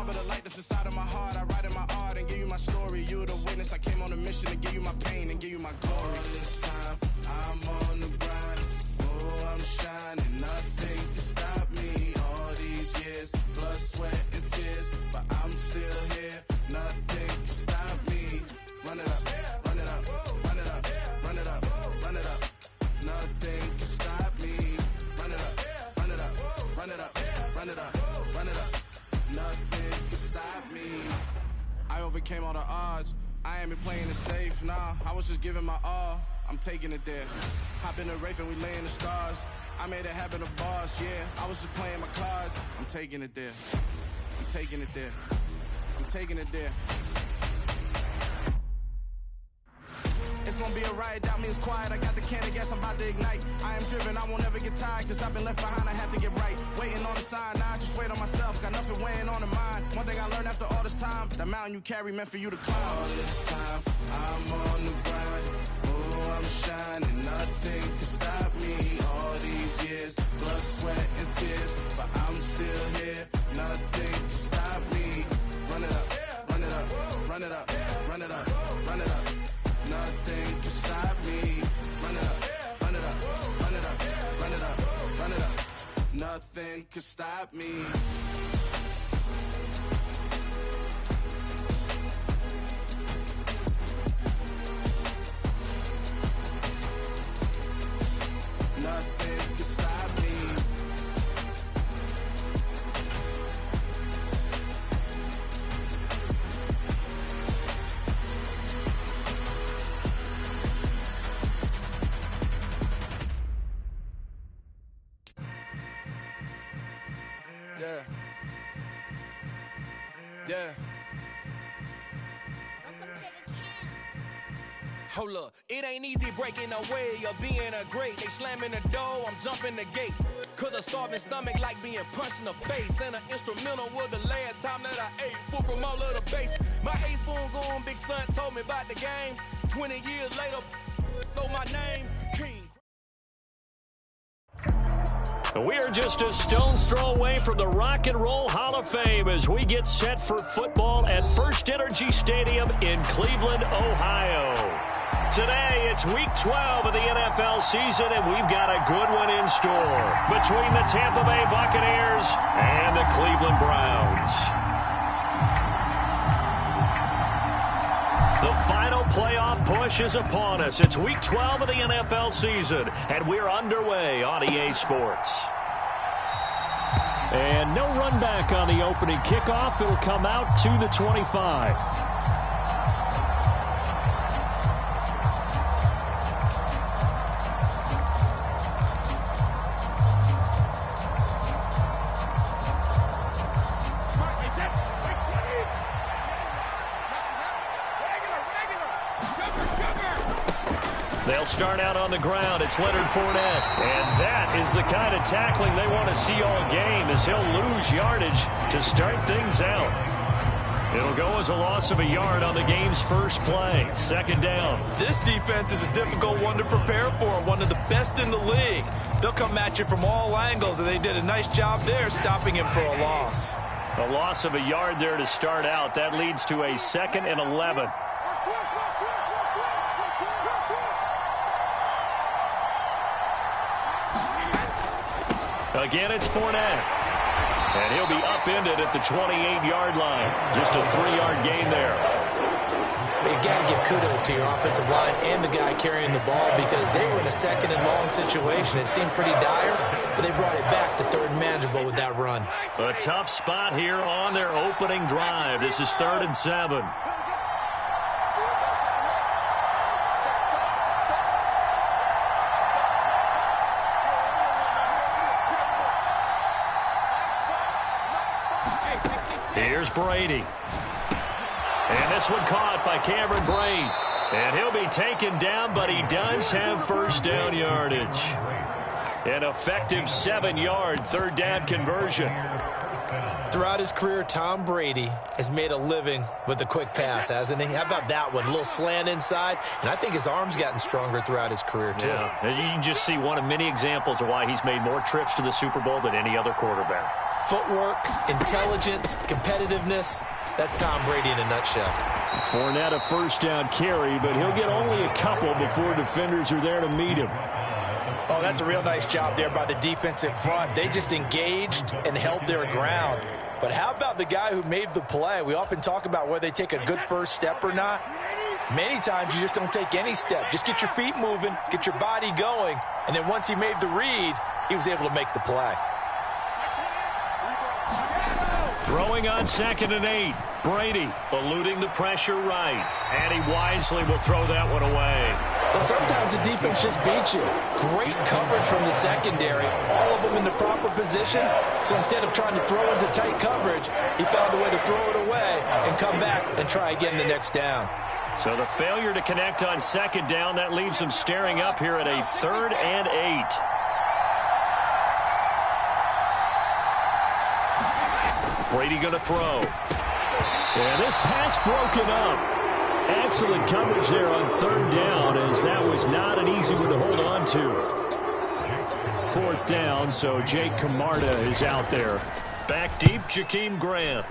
but the light that's inside of my heart. I write in my art and give you my story. You're the witness. I came on a mission to give you my pain and give you my glory. All this time, I'm on the grind. Oh, I'm shining. Nothing can stop me. All these years, blood, sweat, and tears. But I'm still here. Nothing can stop me. Run it up, run it up, run it up, run it up, run it up. Nothing can stop me. Run it up, run it up, run it up, run it up, run it up. Nothing can stop me. I overcame all the odds. I ain't been playing it safe, nah. I was just giving my all. I'm taking it there. Hop in the Wraith and we lay in the stars. I made it happen to boss, yeah. I was just playing my cards. I'm taking it there. I'm taking it there. I'm taking it there. It's gonna be a riot, doubt me it's quiet. I got the can of gas, I'm about to ignite. I am driven, I won't ever get tired, cause I've been left behind, I have to get right. Waiting on the sign, now I just wait on myself. Got nothing weighing on the mind. One thing I learned after all this time, the mountain you carry meant for you to climb. All this time, I'm on the grind. Oh, I'm shining, nothing can stop me. All these years, blood, sweat, and tears. But I'm still here, nothing can stop me. Run it up, run it up, run it up, run it up, run it up. Nothing can stop me. Run it up, run it up, run it up, run it up, run it up. Nothing can stop me. Nothing can stop me. Yeah. Yeah. Hold up, it ain't easy breaking away or being a great. They slamming the door, I'm jumping the gate. Cause a starving stomach like being punched in the face. And an instrumental was the last time that I ate food from all of the base. My ace boom goon, big son told me about the game. 20 years later, know my name, King. We are just a stone's throw away from the Rock and Roll Hall of Fame as we get set for football at First Energy Stadium in Cleveland, Ohio. Today, it's Week 12 of the NFL season, and we've got a good one in store between the Tampa Bay Buccaneers and the Cleveland Browns. The final playoff push is upon us. It's Week 12 of the NFL season, and we're underway on EA Sports. And no run back on the opening kickoff. It'll come out to the 25. They'll start out on the ground. It's Leonard Fournette. And that is the kind of tackling they want to see all game, as he'll lose yardage to start things out. It'll go as a loss of a yard on the game's first play. Second down. This defense is a difficult one to prepare for, one of the best in the league. They'll come at you from all angles, and they did a nice job there stopping him for a loss. A loss of a yard there to start out. That leads to a 2nd and 11. Again, it's Fournette. And he'll be upended at the 28-yard line. Just a 3-yard gain there. You've got to give kudos to your offensive line and the guy carrying the ball, because they were in a 2nd and long situation. It seemed pretty dire, but they brought it back to 3rd and manageable with that run. A tough spot here on their opening drive. This is 3rd and 7. Here's Brady. And this one caught by Cameron Brate. And he'll be taken down, but he does have first down yardage. An effective 7-yard 3rd down conversion. Throughout his career, Tom Brady has made a living with the quick pass, hasn't he? How about that one? A little slant inside, and I think his arm's gotten stronger throughout his career, too. Yeah. You can just see one of many examples of why he's made more trips to the Super Bowl than any other quarterback. footwork, intelligence, competitiveness. That's Tom Brady in a nutshell. Fournette a first down carry, but he'll get only a couple before defenders are there to meet him. Oh, that's a real nice job there by the defensive front. They just engaged and held their ground. But how about the guy who made the play? We often talk about whether they take a good first step or not. Many times you just don't take any step. Just get your feet moving, get your body going, and then once he made the read, he was able to make the play. Throwing on 2nd and 8. Brady eluding the pressure right. And he wisely will throw that one away. Well, sometimes the defense just beats you. Great coverage from the secondary. All of them in the proper position. So instead of trying to throw into tight coverage, he found a way to throw it away and come back and try again the next down. So the failure to connect on 2nd down, that leaves them staring up here at a 3rd and 8. Brady going to throw. And this pass broken up. Excellent coverage there on 3rd down, as that was not an easy one to hold on to. 4th down, so Jake Camarda is out there. Back deep, Jakeem Grant.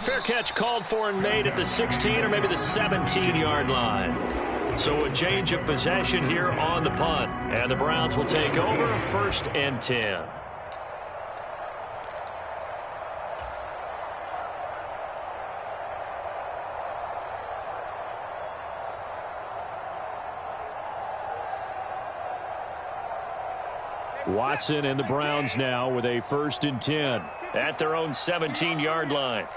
Fair catch called for and made at the 16 or maybe the 17-yard line. So a change of possession here on the punt. And the Browns will take over 1st and 10. Watson and the Browns now with a 1st and 10 at their own 17-yard line.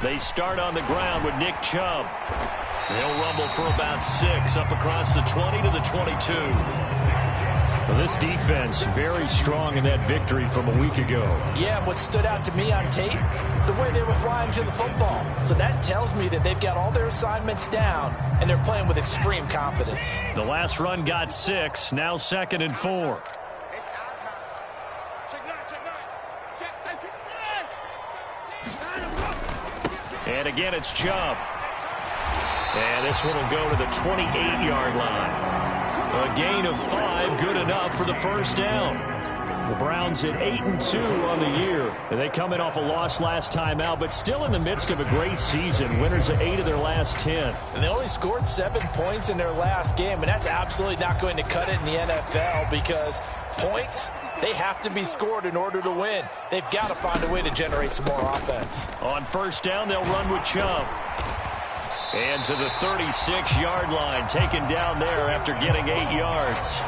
They start on the ground with Nick Chubb. They'll rumble for about 6 up across the 20 to the 22. Well, this defense very strong in that victory from a week ago. Yeah, what stood out to me on tape, the way they were flying to the football. So that tells me that they've got all their assignments down, and they're playing with extreme confidence. The last run got 6, now 2nd and 4. And again, it's Chubb. And this one will go to the 28-yard line. A gain of 5, good enough for the 1st down. The Browns at 8-2 on the year. And they come in off a loss last time out, but still in the midst of a great season. Winners of 8 of their last 10. And they only scored 7 points in their last game, and that's absolutely not going to cut it in the NFL because points, they have to be scored in order to win. They've got to find a way to generate some more offense. On 1st down, they'll run with Chubb. And to the 36-yard line, taken down there after getting 8 yards.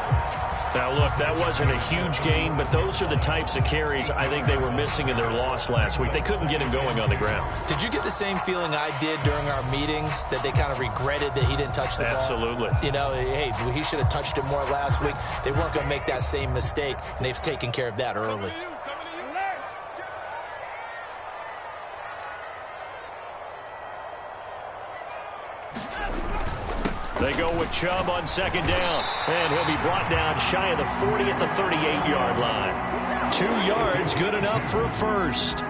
Now, look, that wasn't a huge gain, but those are the types of carries I think they were missing in their loss last week. They couldn't get him going on the ground. Did you get the same feeling I did during our meetings, that they kind of regretted that he didn't touch the ball? Absolutely. You know, hey, he should have touched it more last week. They weren't going to make that same mistake, and they've taken care of that early. They go with Chubb on 2nd down. And he'll be brought down shy of the 40 at the 38-yard line. 2 yards, good enough for a 1st.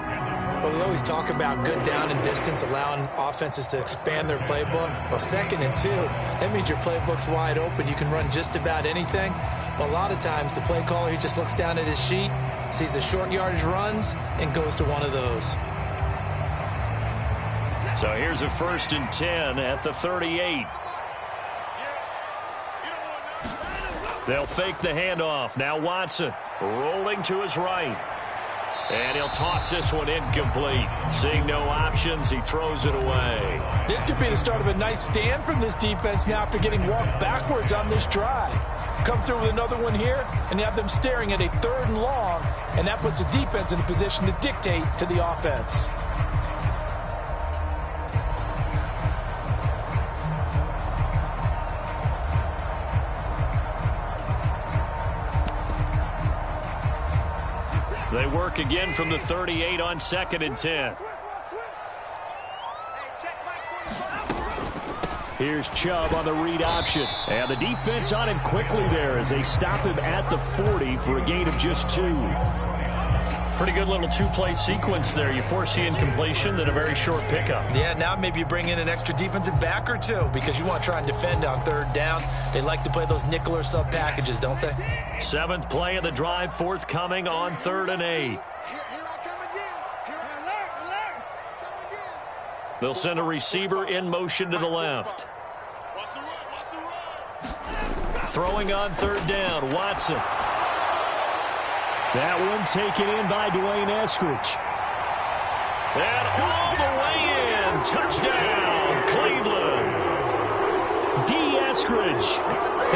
Well, we always talk about good down and distance, allowing offenses to expand their playbook. Well, 2nd and 2, that means your playbook's wide open. You can run just about anything. But a lot of times, the play caller, he just looks down at his sheet, sees the short yardage runs, and goes to one of those. So here's a 1st and 10 at the 38. They'll fake the handoff. Now Watson rolling to his right. And he'll toss this one incomplete. Seeing no options, he throws it away. This could be the start of a nice stand from this defense now after getting walked backwards on this drive. Come through with another one here, and you have them staring at a 3rd and long, and that puts the defense in a position to dictate to the offense. They work again from the 38 on 2nd and 10. Here's Chubb on the read option. And the defense on him quickly there as they stop him at the 40 for a gain of just 2. Pretty good little two-play sequence there. You force the incompletion, then a very short pickup. Yeah, now maybe you bring in an extra defensive back or two because you want to try and defend on third down. They like to play those nickel or sub packages, don't they? 7th play of the drive, forthcoming on 3rd and 8. They'll send a receiver in motion to the left. Throwing on 3rd down, Watson. That one taken in by Dwayne Eskridge. And all the way in. Touchdown, Cleveland. D. Eskridge,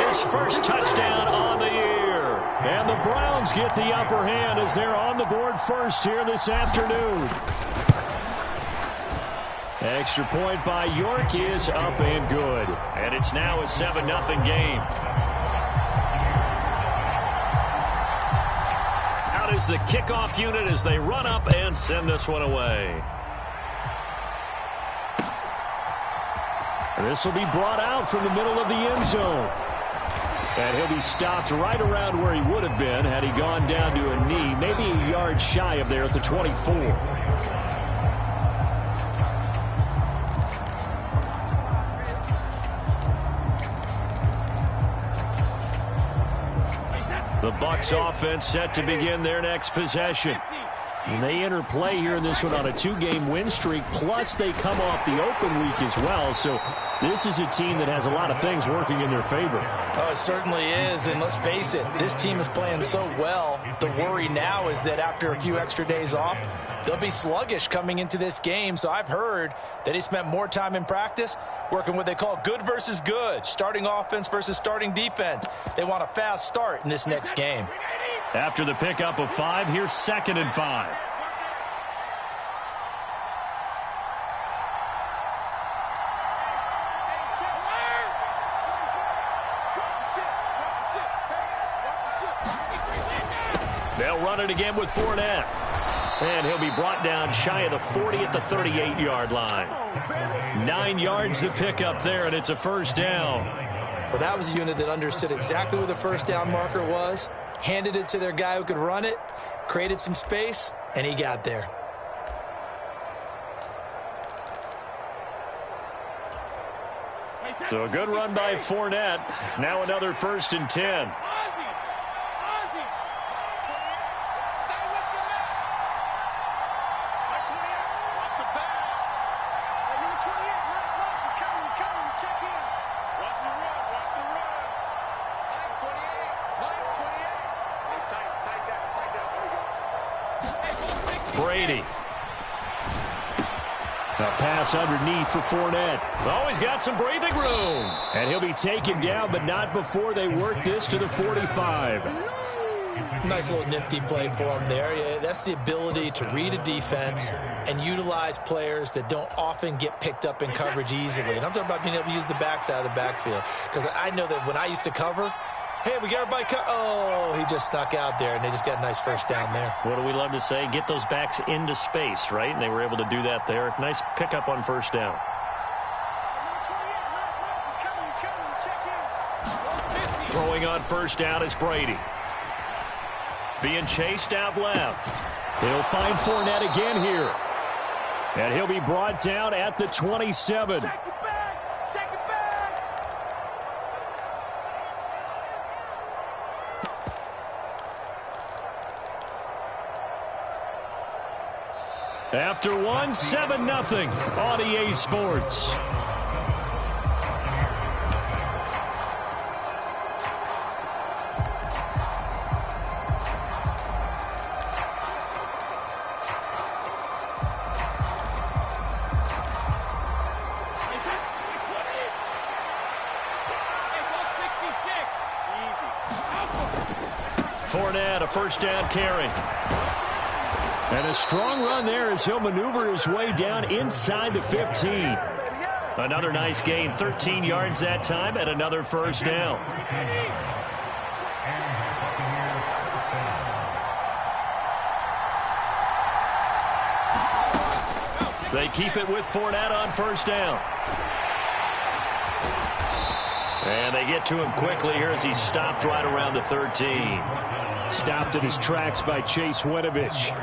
his first touchdown on the year. And the Browns get the upper hand as they're on the board first here this afternoon. Extra point by York is up and good. And it's now a 7-0 game. Out is the kickoff unit as they run up and send this one away. And this will be brought out from the middle of the end zone. And he'll be stopped right around where he would have been had he gone down to a knee, maybe a yard shy of there at the 24. The Bucs offense set to begin their next possession. And they enter play here in this one on a 2-game win streak, plus they come off the open week as well. So this is a team that has a lot of things working in their favor. Oh, it certainly is. And let's face it, this team is playing so well. The worry now is that after a few extra days off, they'll be sluggish coming into this game. So I've heard that he spent more time in practice working what they call good versus good, starting offense versus starting defense. They want a fast start in this next game. After the pickup of 5, here's 2nd and 5. They'll run it again with Fournette. And he'll be brought down shy of the 40 at the 38-yard line. 9 yards to pick up there, and it's a first down. Well, that was a unit that understood exactly where the first down marker was, handed it to their guy who could run it, created some space, and he got there. So a good run by Fournette. Now another 1st and 10. Brady. A pass underneath for Fournette. Oh, he's got some breathing room. And he'll be taken down, but not before they work this to the 45. Nice little nifty play for him there. Yeah, that's the ability to read a defense and utilize players that don't often get picked up in coverage easily. And I'm talking about being able to use the backs out of the backfield. Because I know that when I used to cover, hey, we got everybody cut. Oh, he just snuck out there, and they just got a nice first down there. What do we love to say? Get those backs into space, right? And they were able to do that there. Nice pickup on first down. Throwing on first down is Brady. Being chased out left. He'll find Fournette again here. And he'll be brought down at the 27. After 7-0 on EA Sports. Fournette, a first down carry. And a strong run there as he'll maneuver his way down inside the 15. Another nice gain, 13 yards that time, and another first down. They keep it with Fournette on first down. And they get to him quickly here as he's stopped right around the 13. Stopped in his tracks by Chase Winovich.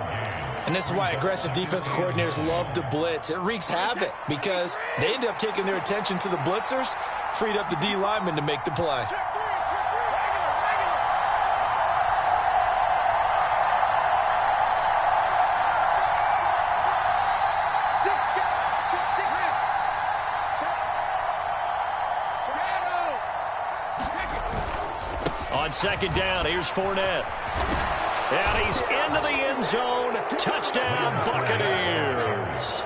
And this is why aggressive defense coordinators love to blitz. It wreaks havoc because they end up taking their attention to the blitzers, freed up the D lineman to make the play. On second down, here's Fournette. And he's into the end zone. Touchdown, Buccaneers.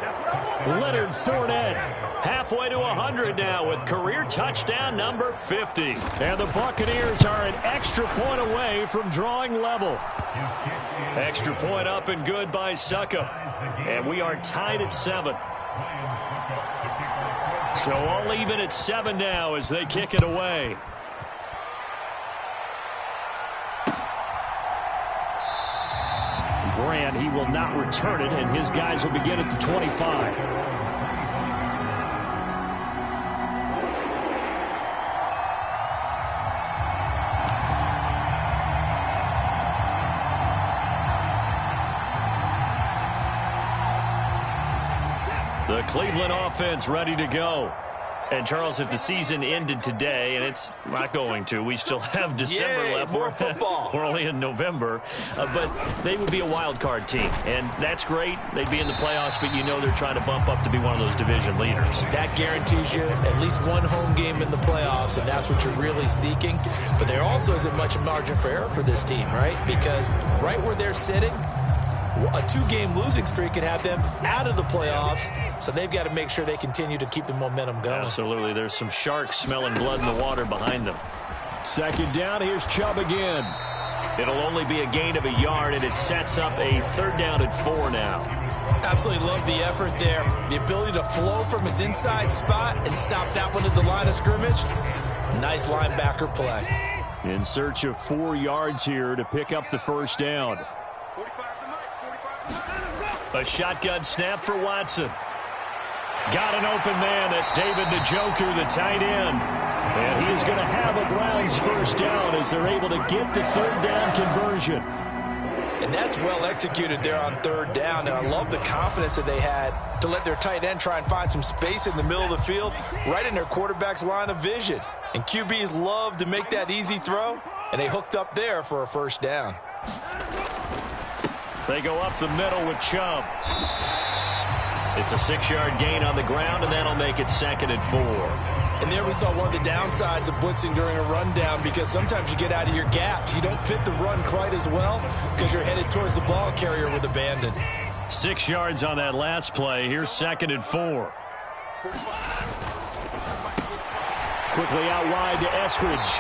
Leonard Fournette halfway to 100 now with career touchdown number 50. And the Buccaneers are an extra point away from drawing level. Extra point up and good by Succop. And we are tied at 7. So all even at 7 now as they kick it away. Grant, he will not return it, and his guys will begin at the 25. The Cleveland offense ready to go. And, Charles, if the season ended today, and it's not going to, we still have December left. More football. We're only in November. But they would be a wild card team. And that's great. They'd be in the playoffs, but you know they're trying to bump up to be one of those division leaders. That guarantees you at least one home game in the playoffs, and that's what you're really seeking. But there also isn't much margin for error for this team, right? Because right where they're sitting, a 2-game losing streak could have them out of the playoffs, so they've got to make sure they continue to keep the momentum going. Absolutely. There's some sharks smelling blood in the water behind them. Second down, here's Chubb again. It'll only be a gain of a yard, and it sets up a third down at 4 now. Absolutely love the effort there. The ability to flow from his inside spot and stop that one at the line of scrimmage. Nice linebacker play. In search of 4 yards here to pick up the first down. A shotgun snap for Watson. Got an open man. That's David Njoku, the tight end. And he is going to have a Browns first down as they're able to get the third down conversion. And that's well executed there on third down. And I love the confidence that they had to let their tight end try and find some space in the middle of the field, right in their quarterback's line of vision. And QBs love to make that easy throw, and they hooked up there for a first down. They go up the middle with Chubb. It's a 6-yard gain on the ground, and that'll make it second and 4. And there we saw one of the downsides of blitzing during a rundown, because sometimes you get out of your gaps. You don't fit the run quite as well because you're headed towards the ball carrier with abandon. 6 yards on that last play. Here's second and 4. Quickly out wide to Eskridge.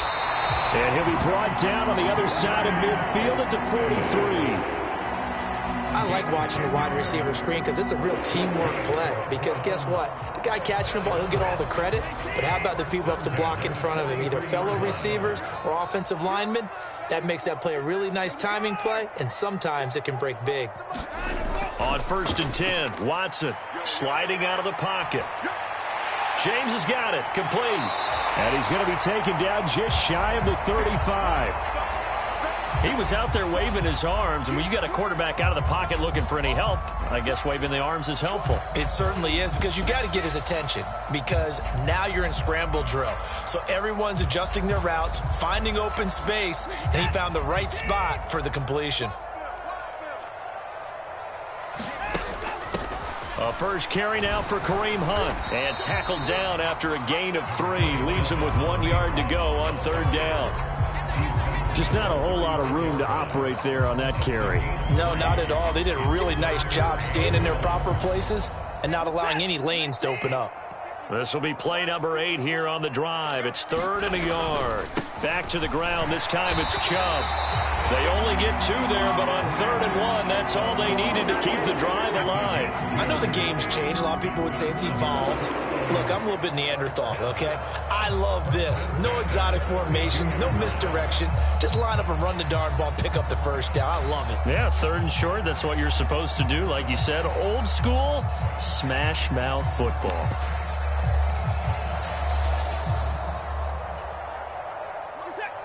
And he'll be brought down on the other side of midfield at the 43. I like watching the wide receiver screen because it's a real teamwork play. Because guess what? The guy catching the ball, he'll get all the credit. But how about the people who have to block in front of him, either fellow receivers or offensive linemen? That makes that play a really nice timing play, and sometimes it can break big. On 1st and 10, Watson sliding out of the pocket. James has got it, complete. And he's going to be taken down just shy of the 35. He was out there waving his arms, and when you got a quarterback out of the pocket looking for any help, I guess waving the arms is helpful. It certainly is, because you got to get his attention, because now you're in scramble drill. So everyone's adjusting their routes, finding open space, and he found the right spot for the completion. A first carry now for Kareem Hunt, and tackled down after a gain of 3. Leaves him with 1 yard to go on third down. Just not a whole lot of room to operate there on that carry. No, not at all. They did a really nice job staying in their proper places and not allowing any lanes to open up. This will be play number 8 here on the drive. It's 3rd and a yard. Back to the ground. This time it's Chubb. They only get 2 there, but on 3rd and 1, that's all they needed to keep the drive alive. I know the game's changed. A lot of people would say it's evolved. Look, I'm a little bit Neanderthal, okay? I love this. No exotic formations, no misdirection. Just line up and run the darn ball and pick up the first down. I love it. Yeah, 3rd and short, that's what you're supposed to do. Like you said, old school, smash mouth football.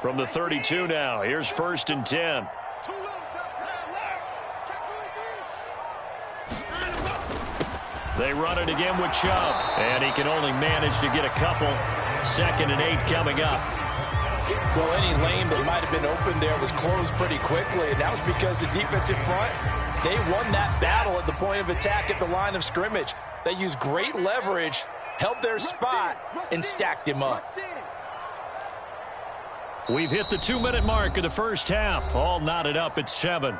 From the 32 now, here's 1st and 10. They run it again with Chubb, and he can only manage to get a couple. 2nd and 8 coming up. Well, any lane that might have been open there was closed pretty quickly, and that was because the defensive front, they won that battle at the point of attack at the line of scrimmage. They used great leverage, held their spot, and stacked him up. We've hit the 2-minute mark of the first half. All knotted up at 7.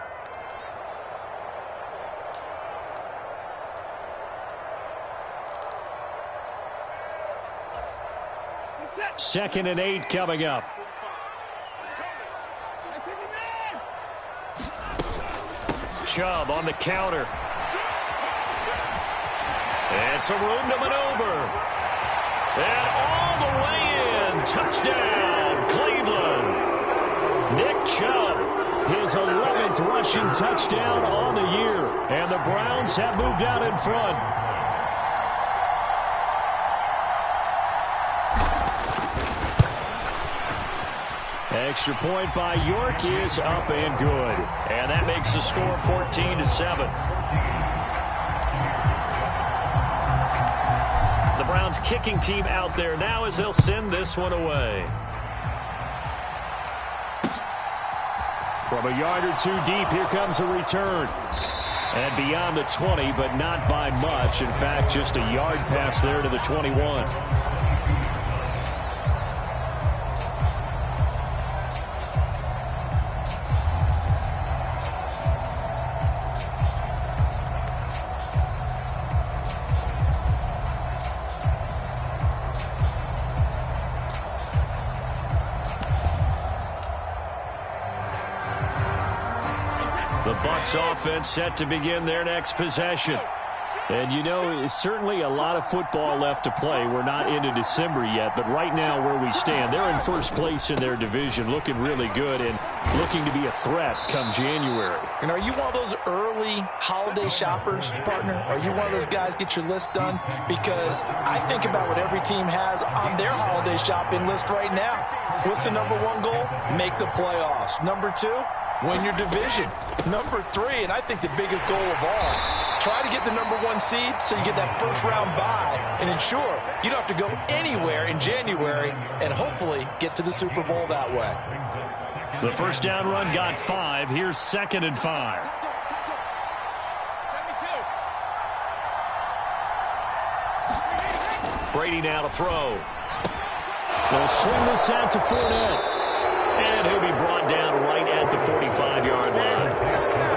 Second and 8 coming up. Chubb on the counter. And some room to maneuver. And all the way in. Touchdown, Cleveland. Nick Chubb, his 11th rushing touchdown on the year. And the Browns have moved out in front. Extra point by York is up and good. And that makes the score 14-7. The Browns kicking team out there now as they'll send this one away. From a yard or two deep, here comes a return. And beyond the 20, but not by much. In fact, just a yard pass there to the 21. The Bucs offense set to begin their next possession. And, you know, it's certainly a lot of football left to play. We're not into December yet, but right now where we stand, they're in first place in their division, looking really good and looking to be a threat come January. And are you one of those early holiday shoppers, partner? Are you one of those guys get your list done? Because I think about what every team has on their holiday shopping list right now. What's the number 1 goal? Make the playoffs. Number 2, win your division. Number 3, and I think the biggest goal of all, try to get the number 1 seed so you get that first-round bye and ensure you don't have to go anywhere in January and hopefully get to the Super Bowl that way. The first down run got 5. Here's 2nd and 5. Brady now to throw. They'll swing this out to Fournette. And he'll be brought down right at the 45-yard line.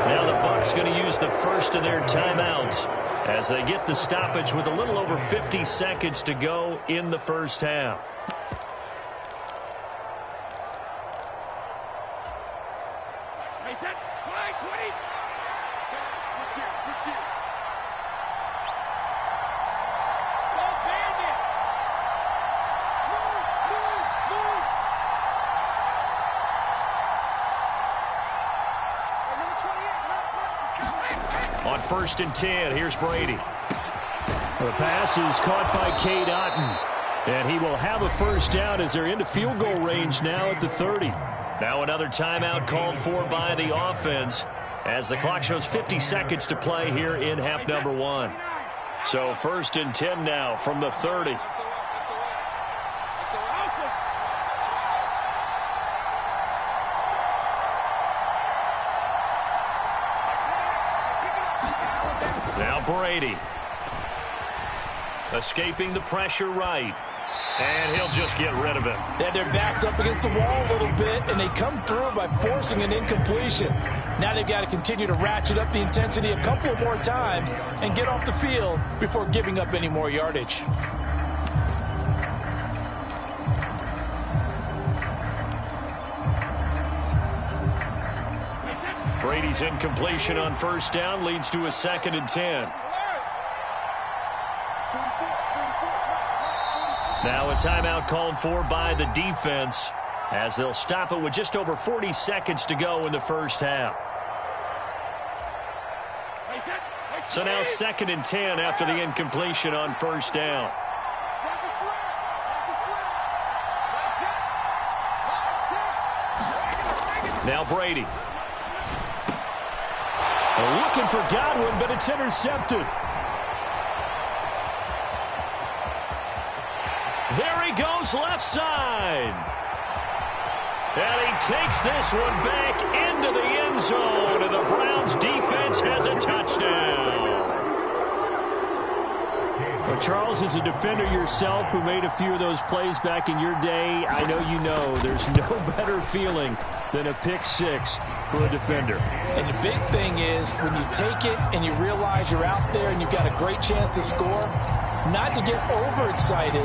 Now the Bucs going to use the first of their timeouts as they get the stoppage with a little over 50 seconds to go in the first half. On 1st and 10, here's Brady. The pass is caught by Cade Otton. And he will have a first down as they're into field goal range now at the 30. Now another timeout called for by the offense as the clock shows 50 seconds to play here in half number 1. So 1st and 10 now from the 30. Now Brady. Escaping the pressure right. And he'll just get rid of it. Yeah, their back's up against the wall a little bit, and they come through by forcing an incompletion. Now they've got to continue to ratchet up the intensity a couple more times and get off the field before giving up any more yardage. Brady's incompletion on first down leads to a 2nd and 10. Now a timeout called for by the defense as they'll stop it with just over 40 seconds to go in the first half. So now 2nd and 10 after the incompletion on first down. Now Brady. Looking for Godwin, but it's intercepted. There he goes, left side. And he takes this one back into the end zone, and the Browns defense has a touchdown. Well, Charles, as a defender yourself who made a few of those plays back in your day, I know you know there's no better feeling than a pick six for a defender. And the big thing is when you take it and you realize you're out there and you've got a great chance to score, not to get overexcited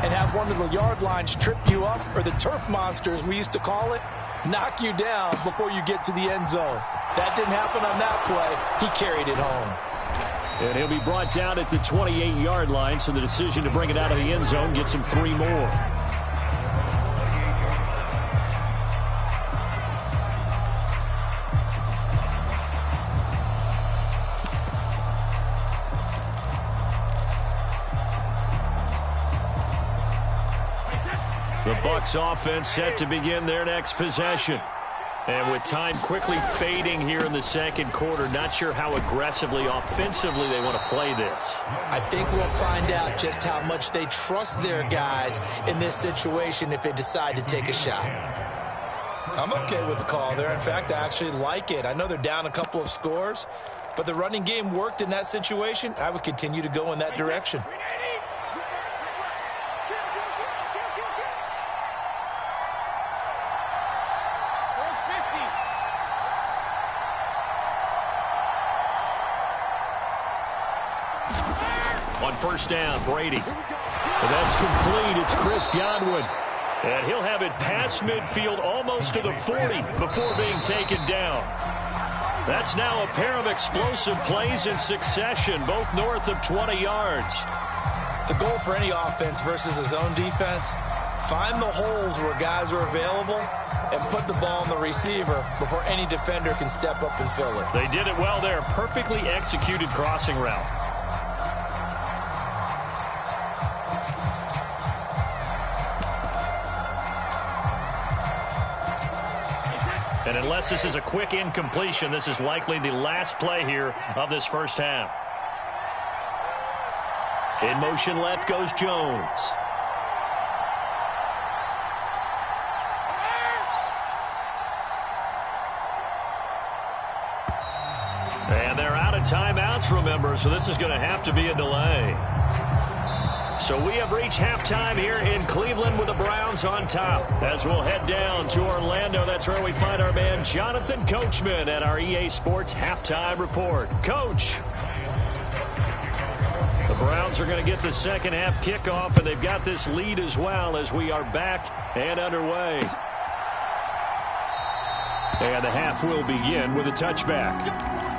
and have one of the yard lines trip you up, or the turf monsters, we used to call it, knock you down before you get to the end zone. That didn't happen on that play. He carried it home. And he'll be brought down at the 28-yard line, so the decision to bring it out of the end zone gets him 3 more. The Bucs offense set to begin their next possession. And with time quickly fading here in the second quarter, not sure how aggressively, offensively they want to play this. I think we'll find out just how much they trust their guys in this situation if they decide to take a shot. I'm okay with the call there. In fact, I actually like it. I know they're down a couple of scores, but the running game worked in that situation. I would continue to go in that direction. On first down, Brady. And that's complete. It's Chris Godwin. And he'll have it past midfield almost to the 40 before being taken down. That's now a pair of explosive plays in succession, both north of 20 yards. The goal for any offense versus a zone defense, find the holes where guys are available and put the ball on the receiver before any defender can step up and fill it. They did it well there. Perfectly executed crossing route. And unless this is a quick incompletion, this is likely the last play here of this first half. In motion left goes Jones. And they're out of timeouts, remember, so this is going to have to be a delay. So we have reached halftime here in Cleveland with the Browns on top. As we'll head down to Orlando, that's where we find our man Jonathan Coachman at our EA Sports Halftime Report. Coach. The Browns are going to get the second half kickoff, and they've got this lead as well as we are back and underway. And the half will begin with a touchback.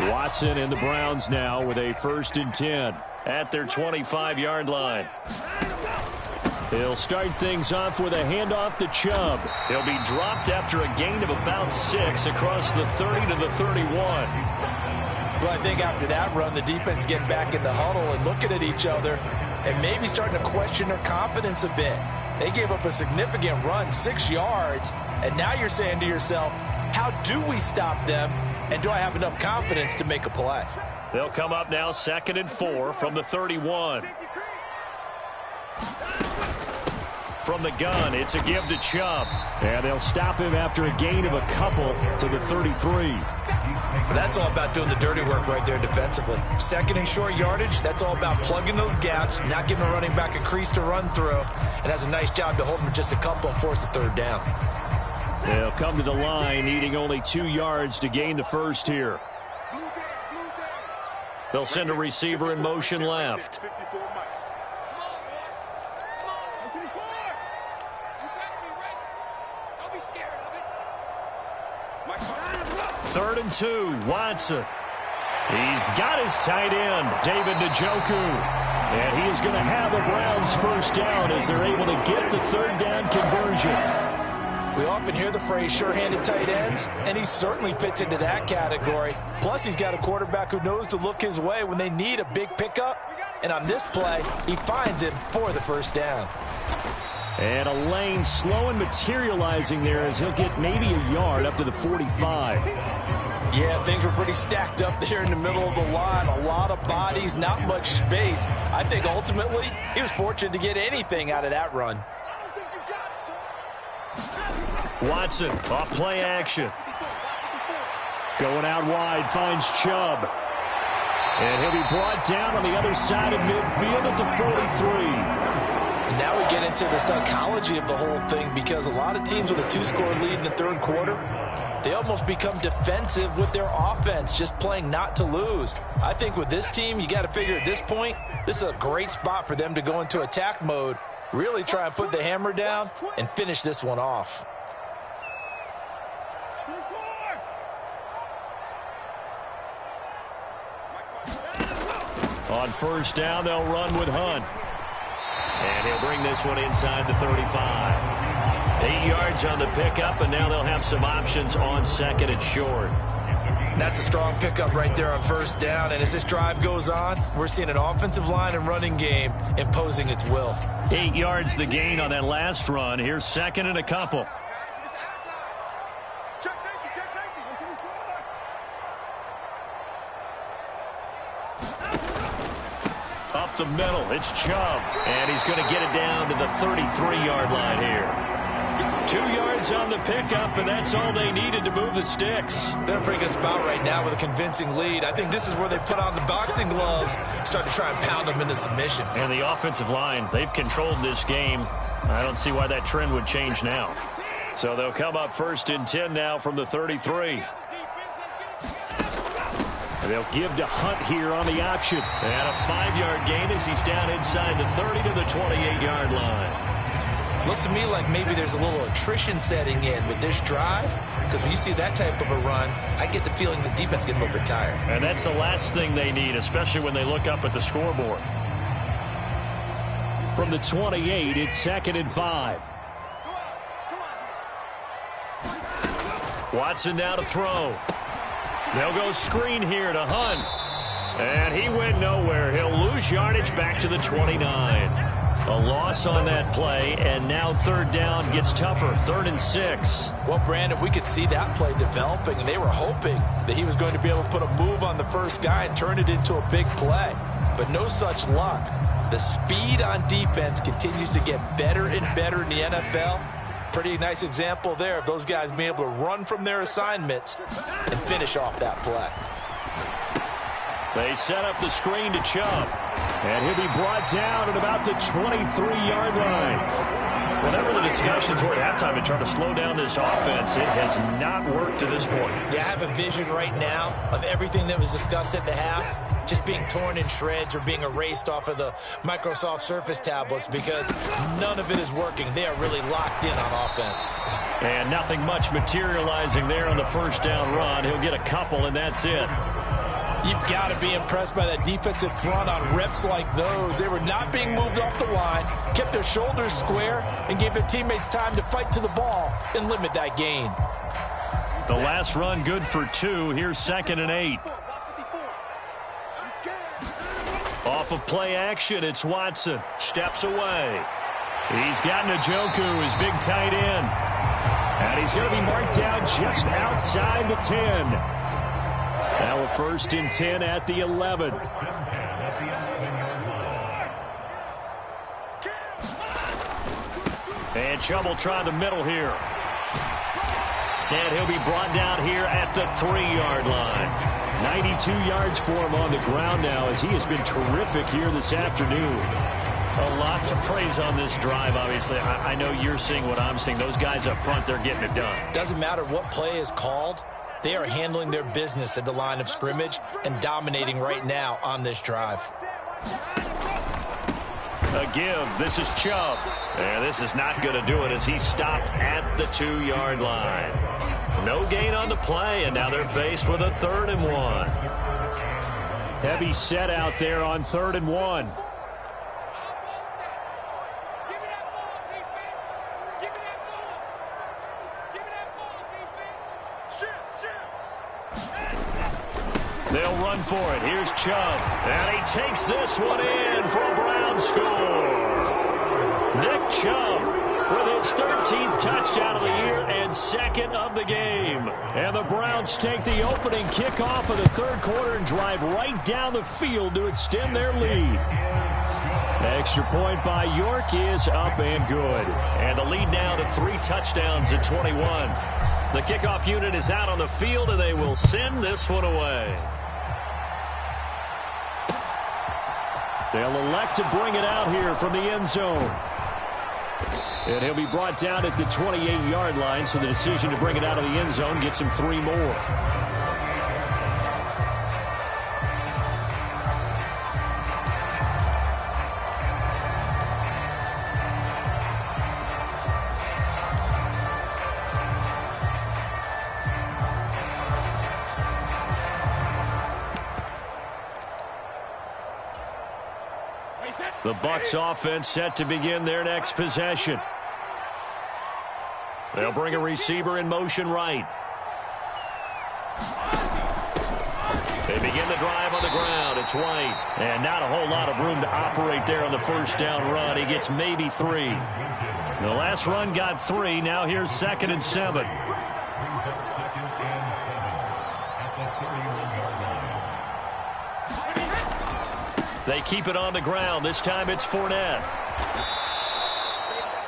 Watson and the Browns now with a 1st and 10 at their 25-yard line. He'll start things off with a handoff to Chubb. He'll be dropped after a gain of about 6 across the 30 to the 31. Well, I think after that run, the defense getting back in the huddle and looking at each other and maybe starting to question their confidence a bit. They gave up a significant run, 6 yards, and now you're saying to yourself, how do we stop them? And do I have enough confidence to make a play? They'll come up now 2nd and 4 from the 31. From the gun, it's a give to Chubb. And they'll stop him after a gain of a couple to the 33. That's all about doing the dirty work right there defensively. 2nd and short yardage, that's all about plugging those gaps, not giving a running back a crease to run through, and has a nice job to hold him just a couple and force a 3rd down. They'll come to the line, needing only 2 yards to gain the first here. They'll send a receiver in motion left. Third and 2, Watson. He's got his tight end, David Njoku. And he is going to have a Browns 1st down as they're able to get the 3rd down conversion. We often hear the phrase sure-handed tight ends, and he certainly fits into that category. Plus, he's got a quarterback who knows to look his way when they need a big pickup. And on this play, he finds him for the first down. And a lane slow and materializing there as he'll get maybe a yard up to the 45. Yeah, things were pretty stacked up there in the middle of the line. A lot of bodies, not much space. I think ultimately he was fortunate to get anything out of that run. Watson off play action. Going out wide, finds Chubb. And he'll be brought down on the other side of midfield at the 43. And now we get into the psychology of the whole thing, because a lot of teams with a 2-score lead in the third quarter, they almost become defensive with their offense, just playing not to lose. I think with this team, you got to figure at this point, this is a great spot for them to go into attack mode, really try and put the hammer down and finish this one off. On first down, they'll run with Hunt. And he'll bring this one inside the 35. 8 yards on the pickup, and now they'll have some options on second and short. That's a strong pickup right there on first down. And as this drive goes on, we're seeing an offensive line and running game imposing its will. 8 yards the gain on that last run. Here's second and a couple. Up the middle, it's Chubb. And he's going to get it down to the 33-yard line here. 2 yards on the pickup, and that's all they needed to move the sticks. They're in a pretty good spot right now with a convincing lead. I think this is where they put on the boxing gloves, start to try and pound them into submission. And the offensive line, they've controlled this game. I don't see why that trend would change now. So they'll come up first and 10 now from the 33. And they'll give to Hunt here on the option. And a 5-yard gain as he's down inside the 30 to the 28-yard line. Looks to me like maybe there's a little attrition setting in with this drive, because when you see that type of a run, I get the feeling the defense getting a little bit tired. And that's the last thing they need, especially when they look up at the scoreboard. From the 28, it's second and 5. Watson now to throw. They'll go screen here to Hunt. And he went nowhere. He'll lose yardage back to the 29. A loss on that play, and now third down gets tougher. 3rd and 6. Well, Brandon, we could see that play developing, and they were hoping that he was going to be able to put a move on the first guy and turn it into a big play. But no such luck. The speed on defense continues to get better and better in the NFL. Pretty nice example there of those guys being able to run from their assignments and finish off that play. They set up the screen to Chubb. And he'll be brought down at about the 23-yard line. Whatever the discussions were at halftime in trying to slow down this offense, it has not worked to this point. Yeah, I have a vision right now of everything that was discussed at the half just being torn in shreds or being erased off of the Microsoft Surface tablets, because none of it is working. They are really locked in on offense. And nothing much materializing there on the first down run. He'll get a couple, and that's it. You've got to be impressed by that defensive front on reps like those. They were not being moved off the line, kept their shoulders square, and gave their teammates time to fight to the ball and limit that gain. The last run good for 2. Here's 2nd and 8. Off of play action, it's Watson. Steps away. He's got Njoku, his big tight end. And he's going to be marked down just outside the 10. Now a 1st and 10 at the 11. And Chubb will try the middle here. And he'll be brought down here at the 3-yard line. 92 yards for him on the ground now, as he has been terrific here this afternoon. A lot to praise on this drive, obviously. I know you're seeing what I'm seeing. Those guys up front, they're getting it done. Doesn't matter what play is called. They are handling their business at the line of scrimmage and dominating right now on this drive. A give. This is Chubb. And this is not going to do it as he's stopped at the 2-yard line. No gain on the play, and now they're faced with a 3rd and 1. Heavy set out there on 3rd and 1. run for it. Here's Chubb. And he takes this one in for a Brown score. Nick Chubb with his 13th touchdown of the year and second of the game. And the Browns take the opening kickoff of the third quarter and drive right down the field to extend their lead. Extra point by York is up and good. And the lead now to 3 touchdowns at 21. The kickoff unit is out on the field, and they will send this one away. They'll elect to bring it out here from the end zone. And he'll be brought down at the 28-yard line, so the decision to bring it out of the end zone gets him 3 more. The Bucs offense set to begin their next possession. They'll bring a receiver in motion right. They begin the drive on the ground. It's White. And not a whole lot of room to operate there on the first down run. He gets maybe 3. The last run got 3. Now here's 2nd and 7. They keep it on the ground. This time it's Fournette.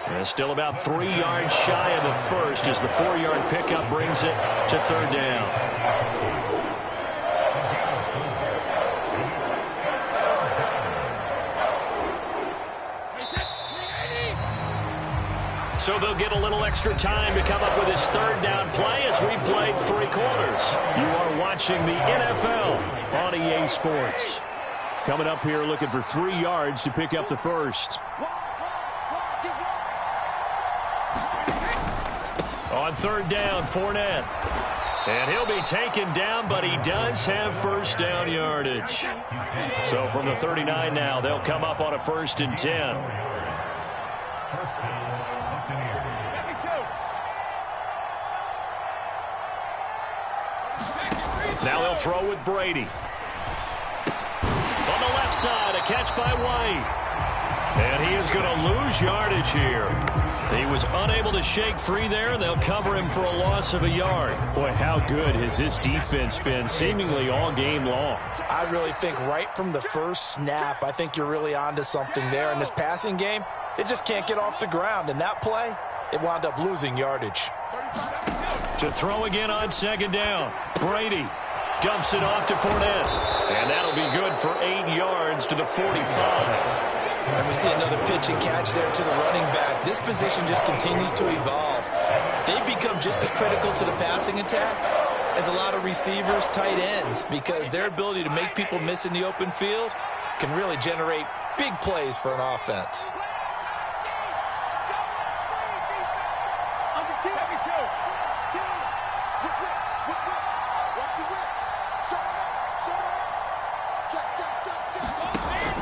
And still about 3 yards shy of the first as the 4-yard pickup brings it to 3rd down. So they'll get a little extra time to come up with his 3rd down play as we played 3 quarters. You are watching the NFL on EA Sports. Coming up here looking for 3 yards to pick up the first. On 3rd down, Fournette. And he'll be taken down, but he does have first down yardage. So from the 39 now, they'll come up on a 1st and 10. Now they'll throw with Brady. On the left side, a catch by White. And he is going to lose yardage here. He was unable to shake free there, and they'll cover him for a loss of a yard. Boy, how good has this defense been seemingly all game long? I really think right from the first snap, I think you're really onto something there. In this passing game, it just can't get off the ground. And that play, it wound up losing yardage. To throw again on 2nd down, Brady dumps it off to Fournette. And that'll be good for 8 yards to the 45. And we see another pitch and catch there to the running back. This position just continues to evolve. They become just as critical to the passing attack as a lot of receivers, tight ends, because their ability to make people miss in the open field can really generate big plays for an offense.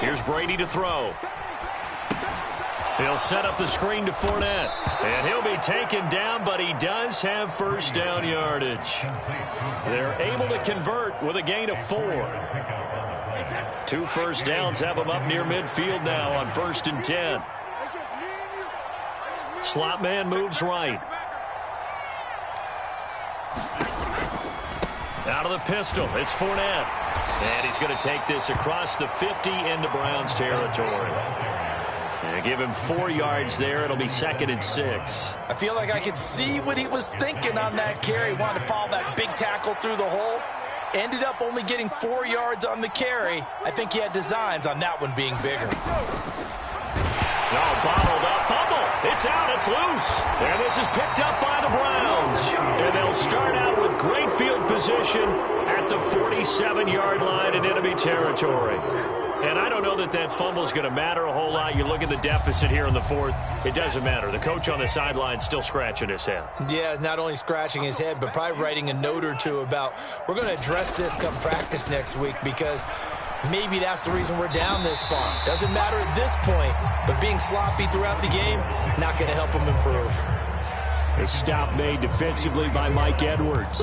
Here's Brady to throw. He'll set up the screen to Fournette. And he'll be taken down, but he does have first down yardage. They're able to convert with a gain of 4. 2 first downs have them up near midfield now on 1st and 10. Slot man moves right. Out of the pistol, it's Fournette. And he's going to take this across the 50 into Browns territory. And give him 4 yards there. It'll be 2nd and 6. I feel like I could see what he was thinking on that carry. Wanted to follow that big tackle through the hole. Ended up only getting 4 yards on the carry. I think he had designs on that one being bigger. Oh, bottled up. Fumble. It's out. It's loose. And this is picked up by the Browns. And they'll start out with great field position at the 47-yard line in enemy territory. And I don't know that that fumble is going to matter a whole lot. You look at the deficit here in the 4th. It doesn't matter. The coach on the sideline still scratching his head. Yeah, not only scratching his head, but probably writing a note or two about we're going to address this come practice next week because maybe that's the reason we're down this far. Doesn't matter at this point, but being sloppy throughout the game, not going to help him improve. A stop made defensively by Mike Edwards.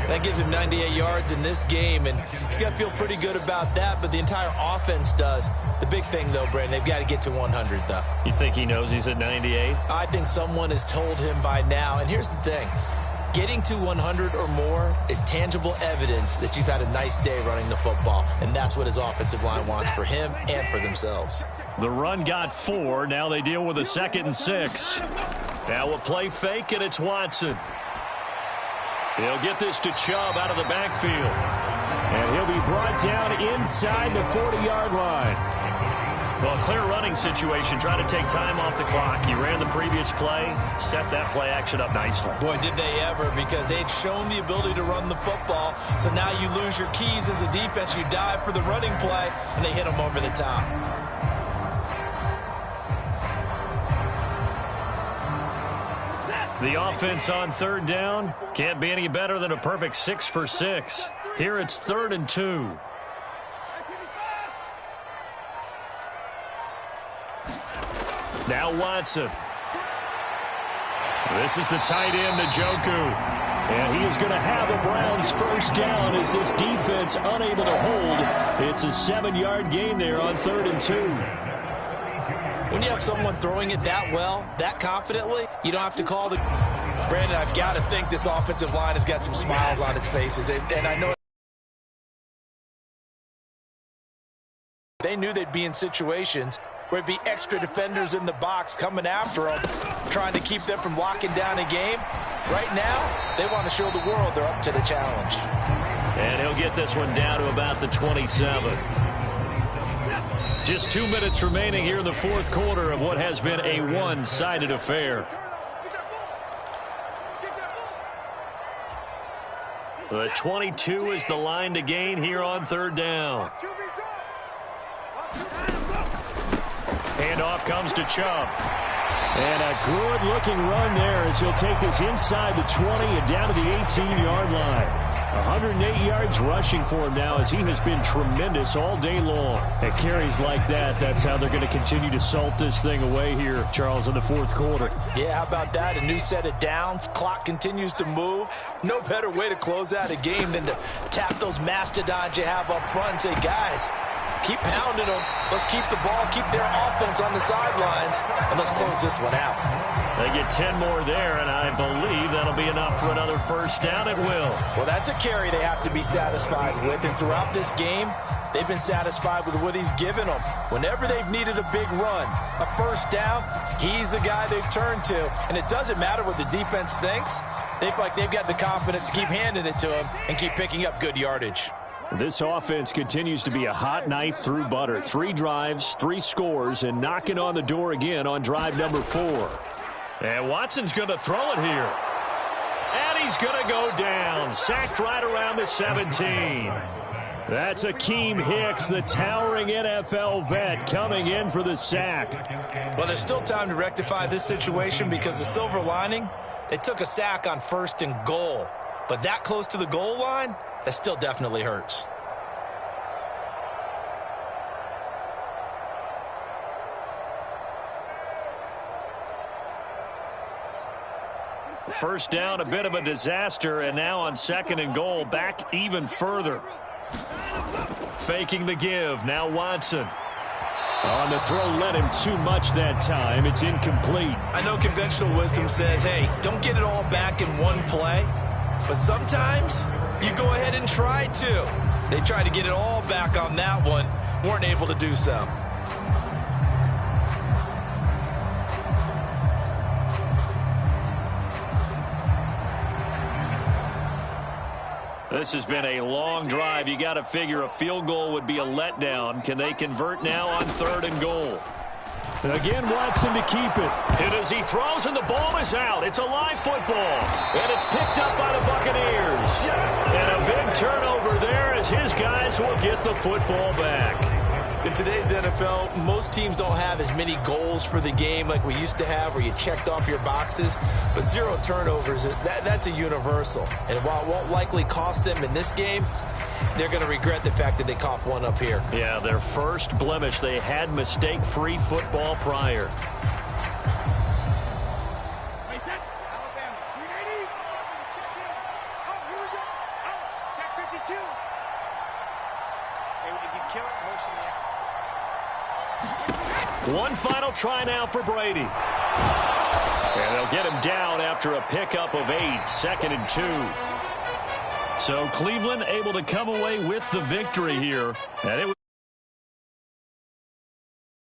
That gives him 98 yards in this game, and he's got to feel pretty good about that, but the entire offense does. The big thing, though, Brandon, they've got to get to 100, though. You think he knows he's at 98? I think someone has told him by now, and here's the thing. Getting to 100 or more is tangible evidence that you've had a nice day running the football, and that's what his offensive line wants for him and for themselves. The run got 4. Now they deal with a 2nd and 6. Now a play fake, and it's Watson. He'll get this to Chubb out of the backfield. And he'll be brought down inside the 40-yard line. Well, a clear running situation. Trying to take time off the clock. He ran the previous play, set that play action up nicely. Boy, did they ever, because they'd shown the ability to run the football. So now you lose your keys as a defense. You dive for the running play, and they hit them over the top. The offense on 3rd down can't be any better than a perfect 6 for 6. Here it's 3rd and 2. Now Watson. This is the tight end, Njoku. And he is going to have the Browns first down as this defense unable to hold. It's a 7-yard gain there on 3rd and 2. When you have someone throwing it that well, that confidently, you don't have to call the... Brandon, I've got to think this offensive line has got some smiles on its faces. And I know they knew they'd be in situations where it'd be extra defenders in the box coming after them, trying to keep them from locking down a game. Right now, they want to show the world they're up to the challenge. And he'll get this one down to about the 27. Just 2 minutes remaining here in the 4th quarter of what has been a one-sided affair. The 22 is the line to gain here on 3rd down. Handoff comes to Chubb. And a good-looking run there as he'll take this inside the 20 and down to the 18-yard line. 108 yards rushing for him now as he has been tremendous all day long. At carries like that, that's how they're going to continue to salt this thing away here, Charles, in the 4th quarter. Yeah, how about that? A new set of downs. Clock continues to move. No better way to close out a game than to tap those mastodons you have up front and say, guys, keep pounding them. Let's keep the ball, keep their offense on the sidelines, and let's close this one out. They get 10 more there, and I believe that'll be enough for another first down. It will. Well, that's a carry they have to be satisfied with, and throughout this game, they've been satisfied with what he's given them. Whenever they've needed a big run, a first down, he's the guy they've turned to, and it doesn't matter what the defense thinks. They feel like they've got the confidence to keep handing it to him and keep picking up good yardage. This offense continues to be a hot knife through butter. 3 drives, 3 scores, and knocking on the door again on drive number 4. And Watson's going to throw it here. And he's going to go down. Sacked right around the 17. That's Akeem Hicks, the towering NFL vet, coming in for the sack. Well, there's still time to rectify this situation because the silver lining, they took a sack on 1st and goal. But that close to the goal line, that still definitely hurts. First down, a bit of a disaster, and now on 2nd and goal, back even further. Faking the give, now Watson. On the throw, let him too much that time. It's incomplete. I know conventional wisdom says, hey, don't get it all back in one play. But sometimes you go ahead and try to. They tried to get it all back on that one. Weren't able to do so. This has been a long drive. You got to figure a field goal would be a letdown. Can they convert now on 3rd and goal? Again, Watson to keep it. And as he throws and the ball is out, it's a live football. And it's picked up by the Buccaneers. And a big turnover there as his guys will get the football back. In today's NFL, most teams don't have as many goals for the game like we used to have where you checked off your boxes. But 0 turnovers, that's a universal. And while it won't likely cost them in this game, they're going to regret the fact that they coughed one up here. Yeah, their first blemish. They had mistake-free football prior. One final try now for Brady. And they'll get him down after a pickup of 8, 2nd and 2. So Cleveland able to come away with the victory here. And it